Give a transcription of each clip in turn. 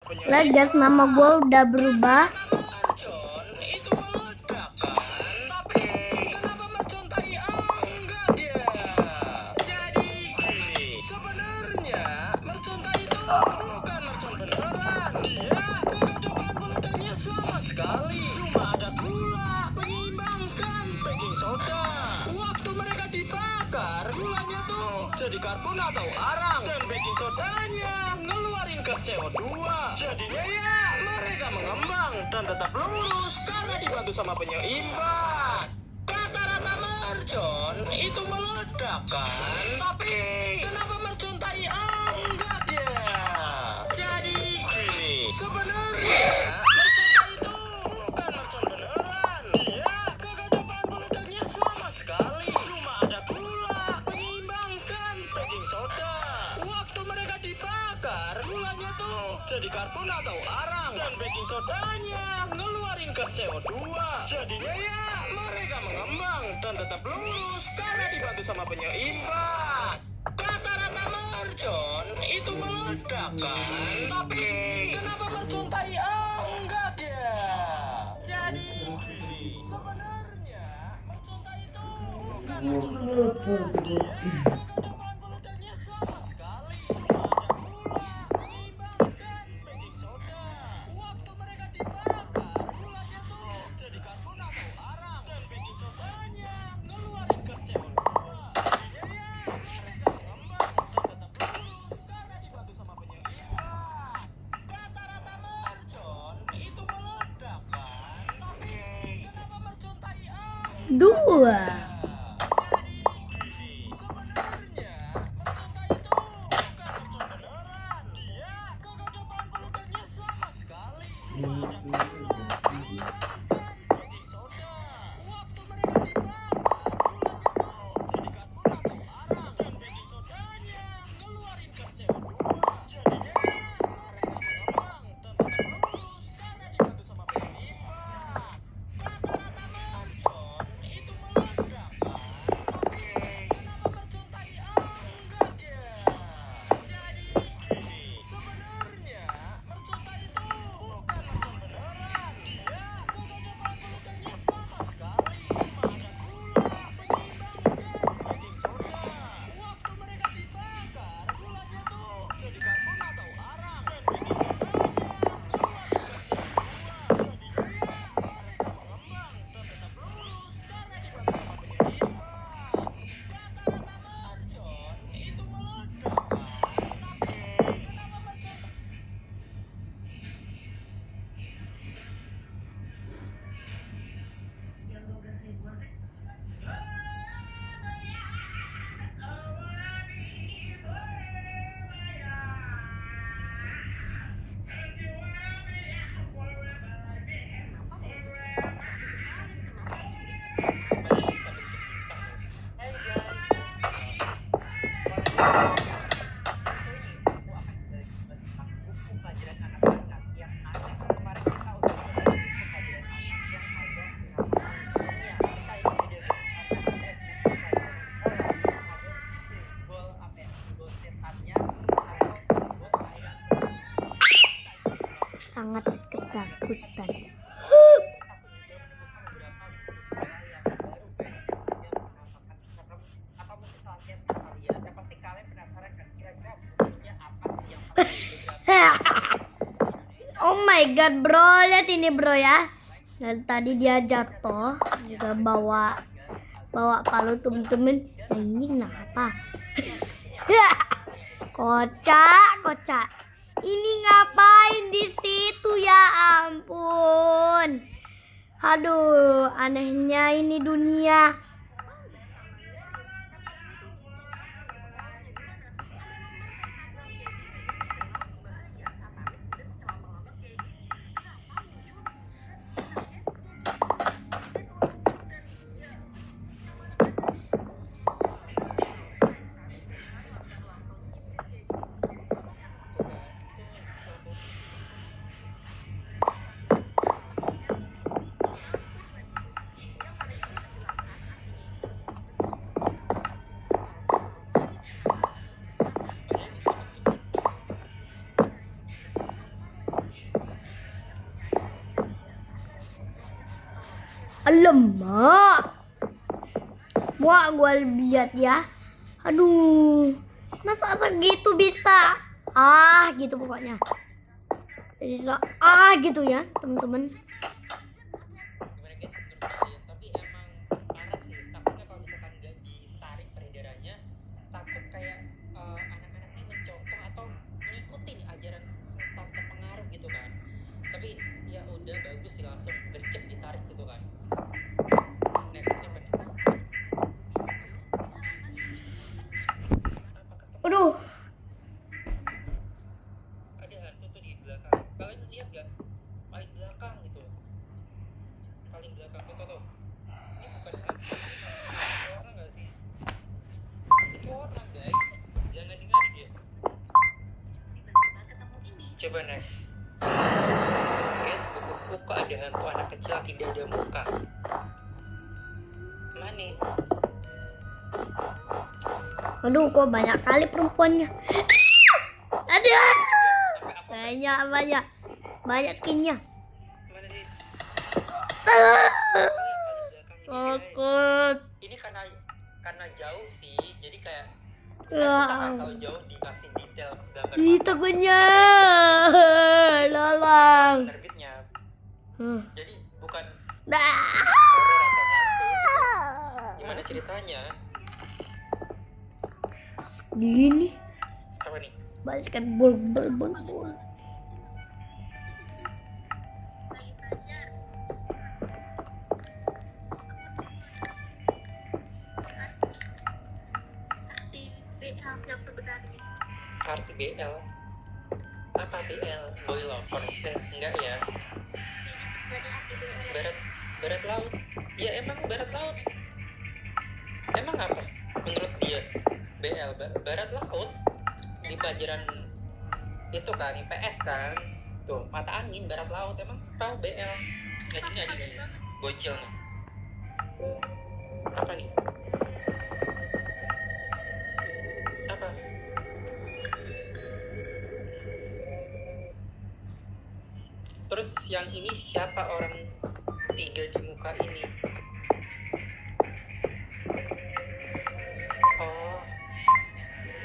Lihat guys, nama gue udah berubah. Mercon itu meledak kan? Tapi kenapa Mercon tadi enggak dia? Jadi gini, sebenarnya Mercon tadi itu bukan Mercon beneran. Dia kagak ada bahan peledaknya sama sekali. Cuma ada gula, penyeimbangkan baking soda. Waktu mereka dibakar, gulanya tuh jadi karbon atau arang, dan baking sodanya ngeluarin gas CO2. Jadinya ya mereka mengembang dan tetap lurus karena dibantu sama penyeimbang. Rata-rata mercon itu meledak kan? Tapi kenapa mercon tadi enggak ya? Jadi gini, sebenarnya mercon tadi itu bukan mercon beneran. Dia kagak ada bahan peledaknya sama sekali. Cuma ada gula, penyeimbangkan baking soda. Waktu mereka dibakar, gulanya tuh jadi karbon atau arang, dan baking sodanya ngeluarin gas CO2. Jadinya ya mereka mengembang dan tetap lurus karena dibantu sama penyeimbang. Rata-rata mercon itu meledak kan? Tapi kenapa mercon tadi enggak ya? Jadi gini, sebenarnya mercon tadi itu bukan mercon beneran. Dia kagak ada bahan peledaknya sama sekali. Cuma ada gula, penyeimbangkan baking soda. Waktu mereka dibakar, gulanya tuh jadi karbon atau arang, dan baking sodanya ngeluarin gas CO2. Jadinya ya mereka mengembang dan tetap lurus karena dibantu sama penyeimbang. Rata-rata mercon itu meledak kan? Tapi kenapa mercon tadi Dua. jadi gini, sebenarnya mercon tadi itu bukan mercon beneran. Dia kagak ada bahan peledaknya sama sekali. Cuma ada gula, penyeimbangkan baking soda. Waktu mereka dibakar, gulanya tuh jadi karbon atau arang, dan baking sodanya ngeluarin gas CO2. Jadinya mereka mengembang dan tetap lurus karena dibantu sama penyeimbang. Rata-rata mercon itu meledak kan? Tapi kenapa mercon tadi enggak ya? Jadi gini, sebenarnya mercon tadi itu bukan mercon beneran. Dia kagak ada bahan peledaknya sama sekali. Cuma ada gula, penyeimbangkan baking soda. Waktu mereka dibakar, gulanya tuh jadi karbon atau arang, dan baking sodanya ngeluarin gas CO2. Jadinya ya mereka mengembang dan tetap lurus karena dibantu sama penyeimbang. Rata-rata mercon itu meledak kan? Tapi kenapa mercon yang 12 ribuan teh? Sangat ketakutan. Oh my god bro, lihat ini bro ya. Dan tadi dia jatuh juga bawa palu temen-temen. Nah ini kenapa? Kocak. Ini ngapain di situ ya ampun. Aduh, anehnya ini dunia. Alamak. Muak gue lihat ya. Aduh. Masa segitu bisa? Ah, gitu pokoknya. Jadi gitu ya, teman-teman. Gimana guys menurut kalian? Tapi emang parah sih. Takutnya kalau misalkan nggak ditarik peredarannya, takut kayak anak-anak ini mencontoh atau ngikutin ajaran setan terpengaruh gitu kan. Tapi ya udah bagus sih, langsung gercep ditarik gitu kan. Next apa nih? Aduh. Ada hantu tuh di belakang. Kalian lihat gak? Paling belakang gitu. Paling belakang tuh. Ini bukan hantu. Itu orang gak sih? Itu orang guys. Jangan dengar dia. Coba next. Guys, buku kok ada hantu anak kecil yang tidak ada muka. Mana? Aduh, kok banyak kali perempuannya. Aduh. Sampai apa? Banyak skinnya. Mana sih? Ah, Paling belakang ini guys. takut. Ini karena jauh sih, jadi kayak Ya. susah kan kalau jauh dikasih detail gambar Ih, mata. takutnya. Lalang. Terbitnya. Hmm. Jadi bukan Dah. horor atau hantu. Gimana ceritanya? Gini. Apa nih? Balikan bol. Arti BL? Apa BL? Boy lovers? Enggak ya. Barat laut. Ya emang barat laut. Emang apa? Menurut dia BL barat laut di pelajaran itu kan IPS kan. Tuh, mata angin barat laut emang apa BL? Ini bocil nih. Apa nih? Apa? Terus yang ini siapa orang tiga di muka ini? Oh,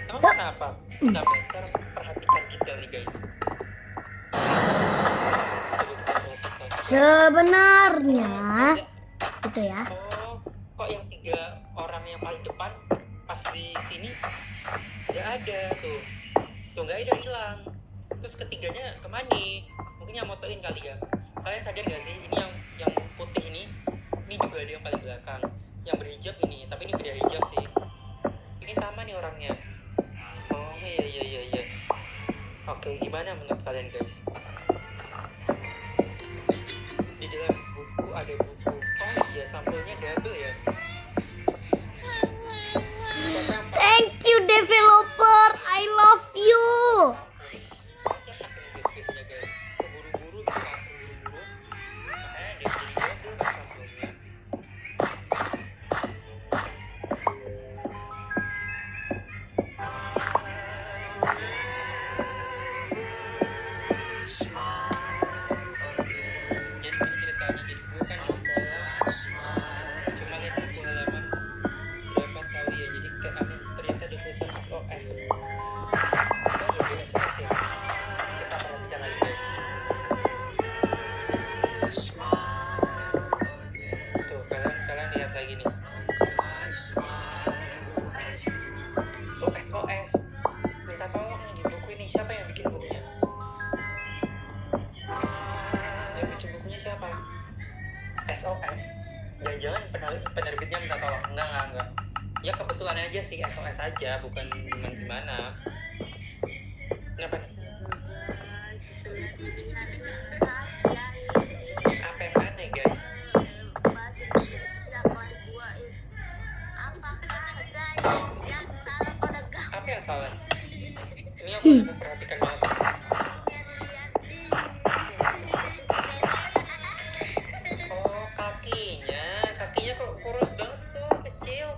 emang kenapa? Kenapa? Kita harus perhatikan detail nih guys. Sebenarnya gitu ya. Oh, kok yang tiga orang yang paling depan pas di sini nggak ada tuh, nggak ada, hilang. Terus ketiganya kemana? Mungkin yang motoin kali ya. Kalian sadar nggak sih ini yang putih ini juga ada yang paling belakang, yang berhijab ini, tapi ini beda hijab sih. Ini sama nih orangnya. Oh iya. Oke, gimana menurut kalian guys? Di dalam buku ada buku. Oh iya, sampulnya double ya. Siapa yang paling Thank you developer, I love you. saja pakai space-nya guys? Keburu-buru gitu kan, keburu-buru. Makanya dia jadi double kan sampulnya. Jadi gini ceritanya, jadi gue kan di sekolah cuma lihat buku halaman berapa tahu ya, jadi kayak aneh, ternyata ada tulisan SOS. Oh iya, ada SOS ya. Kita perhatikan lagi guys. Tuh, kalian lihat lagi nih. Tuh SOS. Minta tolong nih di buku ini, siapa yang bikin bukunya? Yang bikin bukunya siapa? SOS. Jangan-jangan penerbitnya minta tolong. Enggak. Ya kebetulan aja sih SOS aja, bukan gimana. Kenapa nih? Apa yang aneh guys? Apa yang salah? Ini aku memperhatikan banget. Oh, kakinya kok kurus banget tuh, kecil.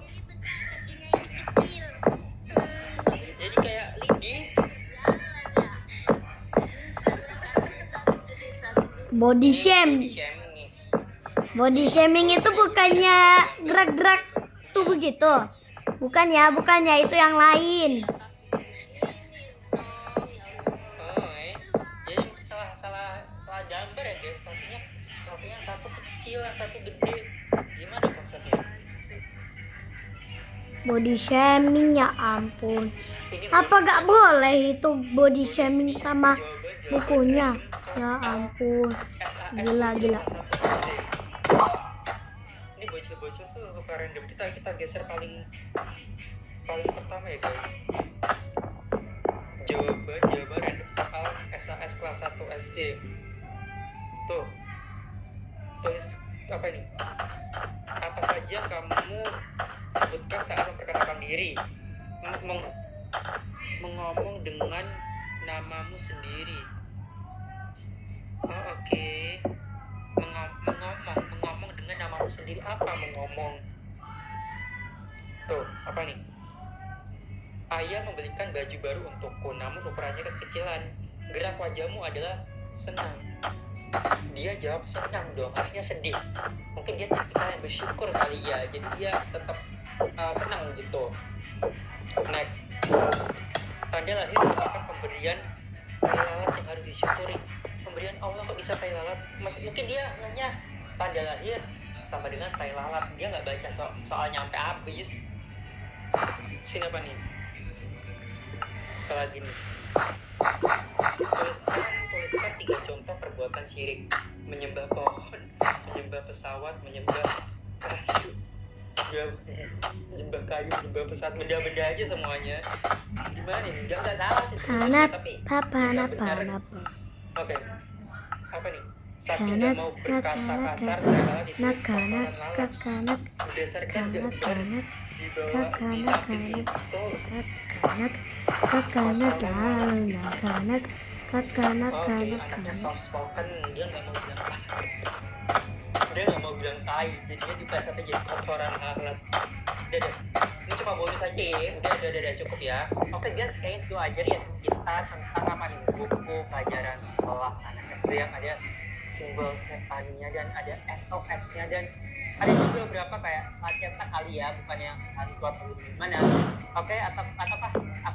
Jadi kayak lidi. Body Body shame. shaming nih. Body shaming itu bukannya gerak-gerak tubuh gitu. Bukannya itu yang lain. Oh, jadi salah gambar ya guys. Trofinya satu kecil, satu gede. Gimana konsepnya? Body shaming, ya ampun. Ini Apa gak boleh itu body shaming sama bukunya? Ya ampun. Gila. Ini bocil-bocil tuh suka random. Kita geser paling pertama ya guys. Jawaban random soal SAS kelas 1 SD. Tuh. Tulis apa ini? Apa saja kamu sebutkan saat memperkenalkan diri? Mengomong dengan namamu sendiri. Oh, oke. Mengomong dengan namamu sendiri. Apa mengomong? Tuh, apa nih? Ayah membelikan baju baru untukku, namun ukurannya kekecilan. Gerak wajahmu adalah senang. Dia jawab senang dong, artinya sedih. Mungkin dia tipikal yang bersyukur kali ya, jadi dia tetap senang gitu. Next, tanda lahir merupakan pemberian tai lalat yang harus disyukuri. Pemberian Allah kok bisa tai lalat? Mungkin dia nanya tanda lahir sama dengan tai lalat. Dia nggak baca soalnya sampai habis. Sini apa nih? Lagi nih. Tuliskan 3 contoh perbuatan syirik. Menyembah pohon, menyembah pesawat, menyembah kayu, menyembah pesawat, benda-benda aja semuanya. Gimana nih? Nggak salah sih sebenarnya, tapi nggak benar. Oke. Apa nih? Saking nggak mau berkata kasar, saya ditulis paparan lalat. Berdasarkan gambar di bawah di samping itu. Anaknya soft spoken, dia nggak mau bilang tai, jadinya diplesetnya jadi kotoran alat. Udah, ini cuma bonus aja ya. Udah cukup ya. Oke guys, kayaknya itu aja ya kita tentang apa nih, buku pelajaran sekolah anak SD yang ada simbol setaninya dan ada SOS-nya dan ada juga beberapa kayak cetak kali ya, bukan yang harus buat gimana. Oke, atau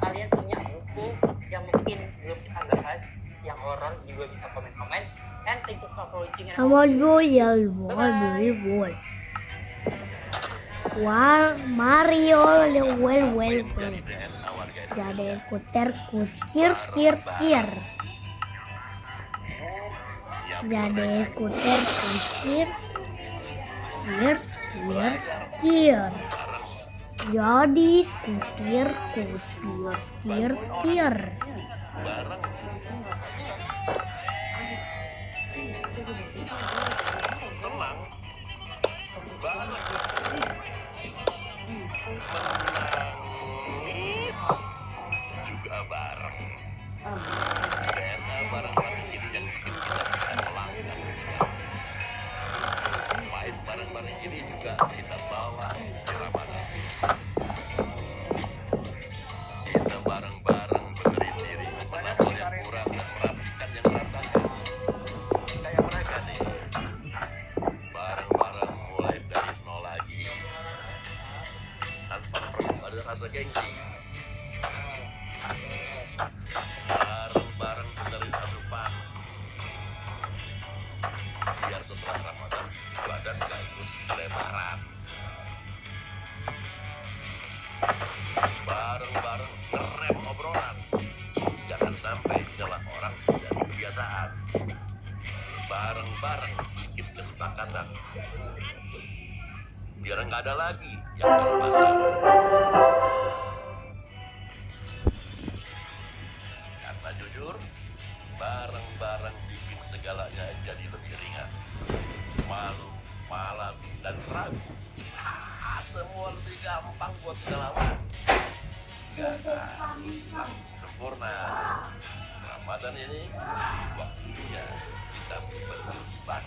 kalian punya buku yang mungkin belum kita bahas yang horor, juga bisa komen-komen. And thank you so much for watching. Mario well. Jadi skuter skir. Jadi skuter skir. Jadi skuter skir. Tenang. Menangis juga bareng. Dan bareng-bareng ini yang bikin kita bisa melangkah. Selain bareng-bareng ini juga kita bawa si Ramadan. Kita bareng-bareng benerin diri. Mana hal yang kurang dan merapikan yang berantakan. Kayak mereka nih. Bareng-bareng mulai dari nol lagi. Tanpa perlu ada rasa gengsi. Bareng-bareng benerin asupan. Biar setelah Ramadan badan gak ikut lebaran. Bareng-bareng ngerem obrolan. Jangan sampai celah orang jadi kebiasaan. Bareng-bareng bikin kesepakatan. Biar nggak ada lagi yang terpaksa. Karena jujur, bareng-bareng bikin segalanya jadi lebih ringan. Malu, malam, dan ragu. Semua lebih gampang buat kita lawan. Gak sempurna. Ramadan ini waktunya kita berubah.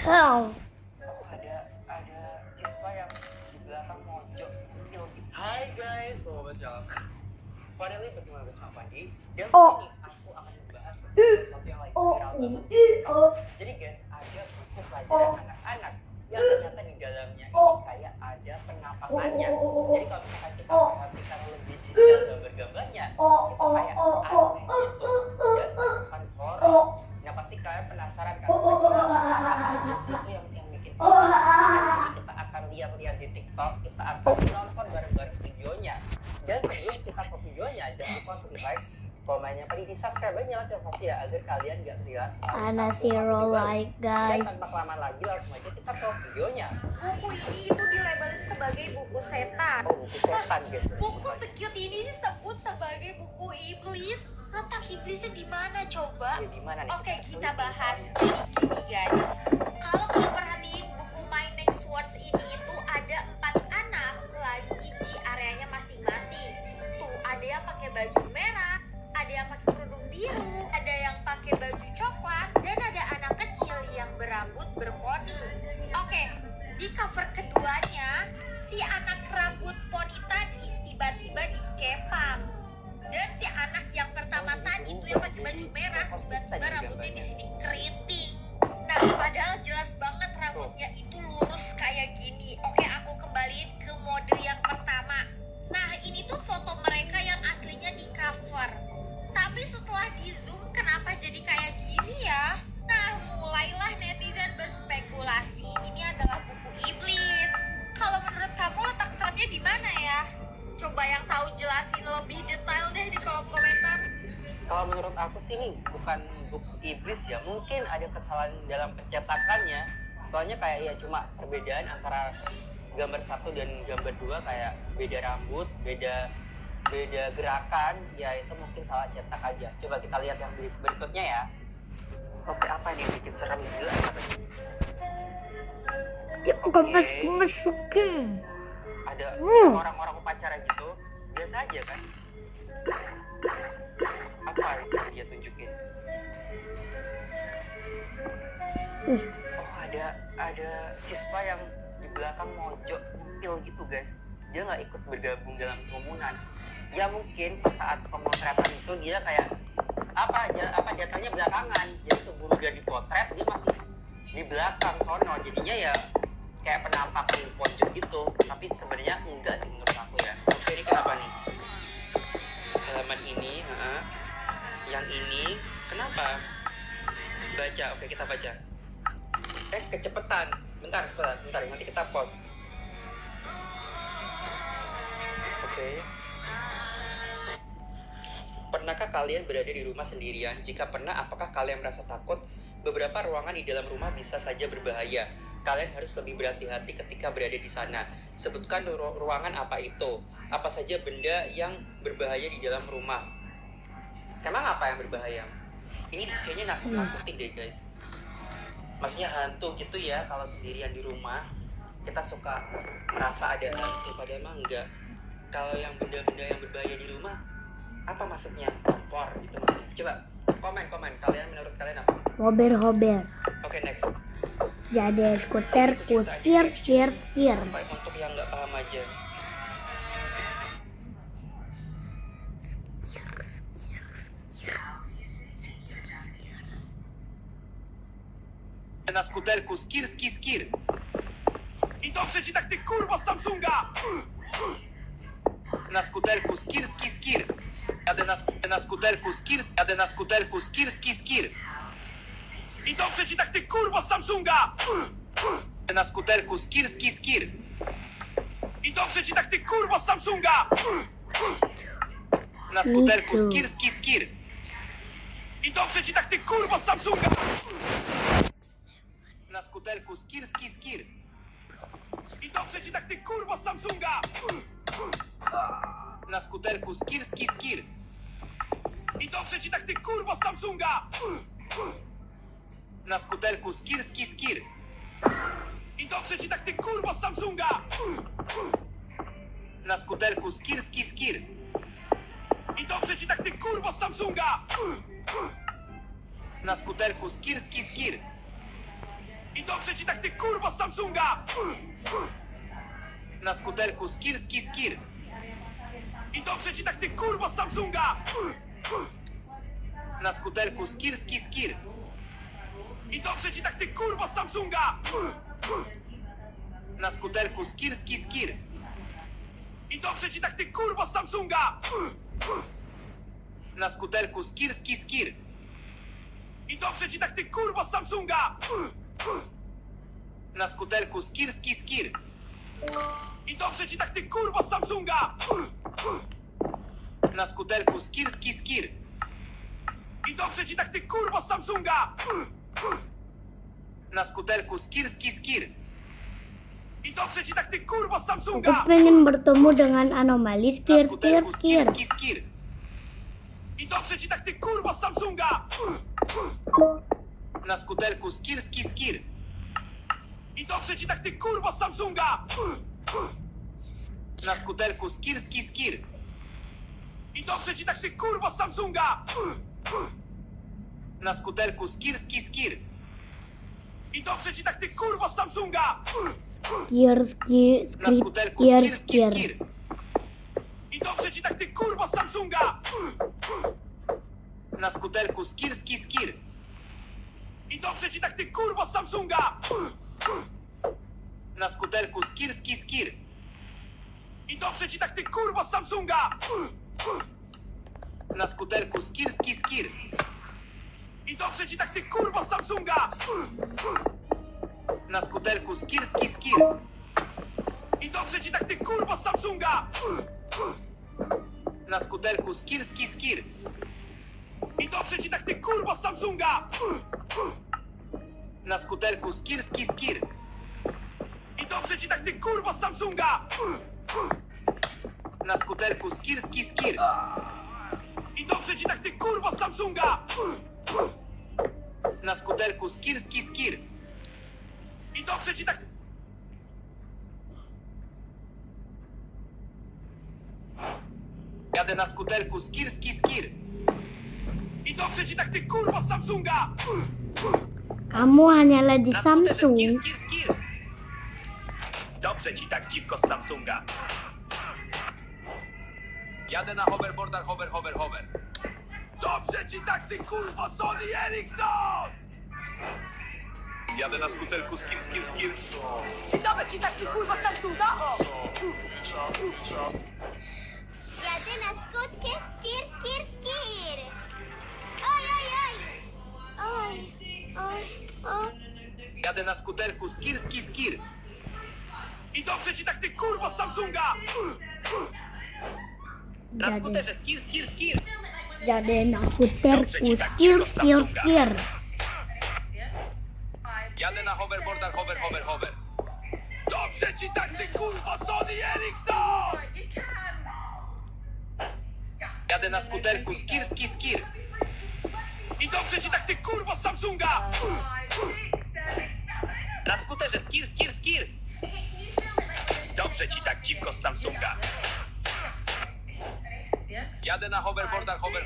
How? Ada siswa yang di belakang mojok. Hai guys, selamat siang. Finally bertemu bersama Pandi. Dan Oh. ini aku akan membahas sesuatu yang lagi viral banget. Jadi guys, ada buku pelajaran anak-anak yang ternyata di dalamnya ini kayak ada penampakannya. Jadi kalau misalkan kita perhatikan lebih detail gambar-gambarnya, itu kayak aneh gitu. Dan terkesan horor. Nah pasti kalian penasaran kan? Itu yang bikin kita akan lihat-lihat di TikTok, kita akan nonton bareng-bareng videonya. Dan sebelum kita ke videonya, jangan lupa untuk like, komennya, di subscribe aja nyalakan notifikasi ya agar kalian gak lihat. Ana zero like guys. Dan tanpa kelamaan lagi langsung aja kita ke videonya. Buku ini itu dilabelin sebagai buku setan. Oh buku setan guys. Buku secute ini disebut sebagai buku iblis. Letak iblisnya di mana coba? Ya, di mana nih? Oke, kita bahas. Jadi gini guys, kalau kalian perhatiin buku My Next Words ini itu ada 4 anak lagi di areanya masing-masing. Tuh ada yang pakai baju merah, ada yang pakai kerudung biru, ada yang pakai baju coklat, dan ada anak kecil yang berambut berponi. Oke, di cover keduanya si anak rambut poni tadi tiba-tiba dikepang. Dan si anak yang pertama tadi itu yang pakai baju merah tiba-tiba rambutnya di sini keriting. Nah, padahal jelas banget rambutnya itu lurus kayak gini. Oke, aku kembaliin ke mode yang pertama. Nah, ini tuh foto mereka yang aslinya di cover. Tapi setelah di zoom, kenapa jadi kayak gini ya? Nah, mulailah netizen berspekulasi. Ini adalah buku iblis. Kalau menurut kamu letak seremnya di mana ya? Coba yang tahu jelasin lebih detail deh di kolom komentar. Kalau menurut aku sih ini bukan buku iblis ya, mungkin ada kesalahan dalam pencetakannya. Soalnya kayak ya cuma perbedaan antara gambar 1 dan gambar 2 kayak beda rambut, beda gerakan, ya itu mungkin salah cetak aja. Coba kita lihat yang berikutnya ya. Oke, apa nih bikin serem jelas apa nih? Ya masukin. Ada orang-orang upacara gitu, biasa aja kan? Apa itu dia tunjukin? Oh ada siswa yang di belakang mojok pil gitu guys. Dia nggak ikut bergabung dalam kerumunan. Ya mungkin saat pemotretan itu dia kayak apa datangnya belakangan. Jadi keburu dia dipotret dia masih di belakang sono. Jadinya ya kayak penampakan pojok gitu, tapi sebenarnya enggak sih menurut aku ya. Oke, ini kenapa nih? Halaman ini, yang ini, kenapa? Baca, oke kita baca. Kecepetan, bentar, nanti kita pause. Oke. Pernahkah kalian berada di rumah sendirian? Jika pernah, apakah kalian merasa takut? Beberapa ruangan di dalam rumah bisa saja berbahaya. Kalian harus lebih berhati-hati ketika berada di sana. Sebutkan ruangan apa itu. Apa saja benda yang berbahaya di dalam rumah. Emang apa yang berbahaya? Ini kayaknya nakutin deh guys. Maksudnya hantu gitu ya. Kalau sendirian di rumah, kita suka merasa ada hantu. Padahal emang enggak. Kalau yang benda-benda yang berbahaya di rumah, apa maksudnya? Kompor gitu maksudnya. Coba komen. Kalian menurut kalian apa? Hober. Oke, next. Jadi skuterku skir. Untuk yang nggak paham aja. Na skuterku skir. I dobrze ci tak ty kurwo Samsunga! Na skuterku skir. Jadę na skuterku skir. I dobrze ci tak ty kurwo Samsunga! Na skuterku skir. I dobrze ci tak ty kurwo Samsunga! Na skuterku skir. I dobrze ci tak ty kurwo Samsunga! Na skuterku skir. I dobrze ci tak ty kurwo Samsunga! Na skuterku skir. I dobrze ci tak ty kurwo Samsunga! Na skuterku skir. I dobrze ci tak ty kurwo Samsunga! Na skuterku skir. I dobrze ci tak ty kurwo Samsunga! Na skuterku skir. I dobrze ci tak, ty kurwo z Samsunga! Na skuterku skir, skir, skir. I dobrze ci tak, ty kurwo z Samsunga! Na skuterku skir, skir, skir. I dobrze ci tak, ty kurwo z Samsunga! Na skuterku skir, skir, skir. I dobrze ci tak, ty kurwo z Samsunga! Na skuterku skir, skir, skir. I dobrze ci tak, ty kurwo z Samsunga! Na skuterku skir, skir, skir. I dobrze ci tak, ty kurwo z Samsunga! Na skuterku skir, skir, skir. I dobrze ci tak, ty kurwo z Samsunga! Na skuterku skir, skir, skir. I dobrze ci tak, ty kurwo z Samsunga! Aku pengen bertemu dengan anomali Na skir skir skuterku skir, skir. skir, skir. I dobrze ci tak, ty kurwo z Samsunga! Na skuterku skir, skir, skir. I dobrze ci tak, ty kurwo z Samsunga! Na skuterku skir, skir, skir. I dobrze ci tak, ty kurwo z Samsunga! Na skuterku skir, skir, skir. I dobrze ci tak, ty kurwo z Samsunga! Skir skir Na skir skuterku skir skir, skir, skir. skir. I dobrze ci tak, ty kurwo z Samsunga! Na skuterku skir, skir, skir. I dobrze ci tak, ty kurwo z Samsunga! Na skuterku skir, skir, skir. I dobrze ci tak, ty kurwo z Samsunga! Na skuterku skir, skir, skir. I dobrze ci tak, ty kurwo z Samsunga! Na skuterku skir, skir, skir. I dobrze ci tak, ty kurwo z Samsunga! Na skuterku skir, skir, skir. I dobrze ci tak, ty kurwo z Samsunga! Na skuterku skir, skir, skir. I dobrze ci tak, ty kurwo z Samsunga! Na skuterku skir, skir, skir. I dobrze ci tak, ty kurwo z Samsunga! Na skuterku skir, skir, skir. I dobrze ci tak... Jadę na skuterku skir, skir, skir. I dobrze ci tak, ty kurwo z Samsunga! Kamu hanyalah di Na skuterze Samsung. skir, skir, skir. Dobrze ci tak, dziwko z Samsunga! Jadę na hoverboardach, hover. Dobrze ci tak, ty kurwo Sony Ericsson! Jadę na skuterku skir, skir, skir. Nawet ci taki kurwa Samsunga? Jadę na skutkę skir, skir, skir. Oj, oj, oj. Oj, oj, oj. Jadę na skuterku skir, skir, skir. I dobrze ci tak, ty kurwo z Samsunga! Na Jadę, skuterze skir, skir, skir. jadę na skuterku skir skir skir. Jadę na hoverboardach, hover. Dobrze ci tak, ty kurwo Sony Ericsson! Jadę na skuterku skir, skir, skir. I dobrze ci tak, ty kurwo z Samsunga! Na skuterze skir, skir, skir. Dobrze ci tak, dziwko z Samsunga! Jadę na hoverboardach, hover.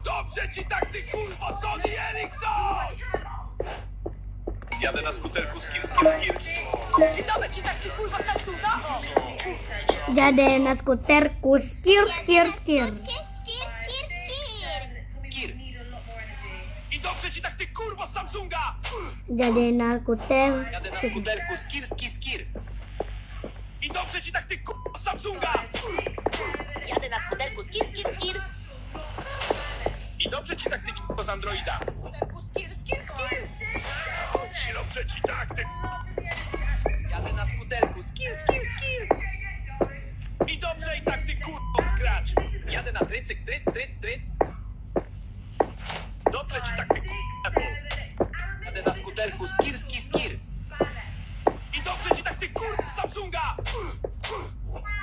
Dobrze ci tak, ty kurwo Sony Ericsson! Jadę na skuterku skir, skir, skir. I nawet ci taki kurwa Samsunga? Jadę na skuterku skir skir skir. Skutkę skir, skir, skir. Skir. I dobrze ci tak, ty kurwo z Samsunga! Jadę na skuter Jadę na skuterku skir, skir, skir. I dobrze ci tak, ty kurwo z Samsunga! Jadę na skuterku skir, skir, skir. I dobrze ci tak, ty dziwko z Androida! Skir, skir, skir. I dobrze ci tak, ty... Jadę na skuterku skir, skir, skir. I dobrze i tak, ty kurwo skracz! Jadę na trycyk, tryc. Dobrze ci tak, ty kurwo! Jadę na skuterku skir, skir, skir. I dobrze ci tak, ty kurwo z Samsunga!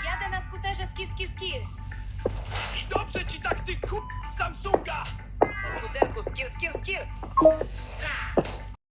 Jadę na skuterze skir, skir, skir. I dobrze ci tak, ty kurwo z Samsunga! Na skuterku skir, skir, skir.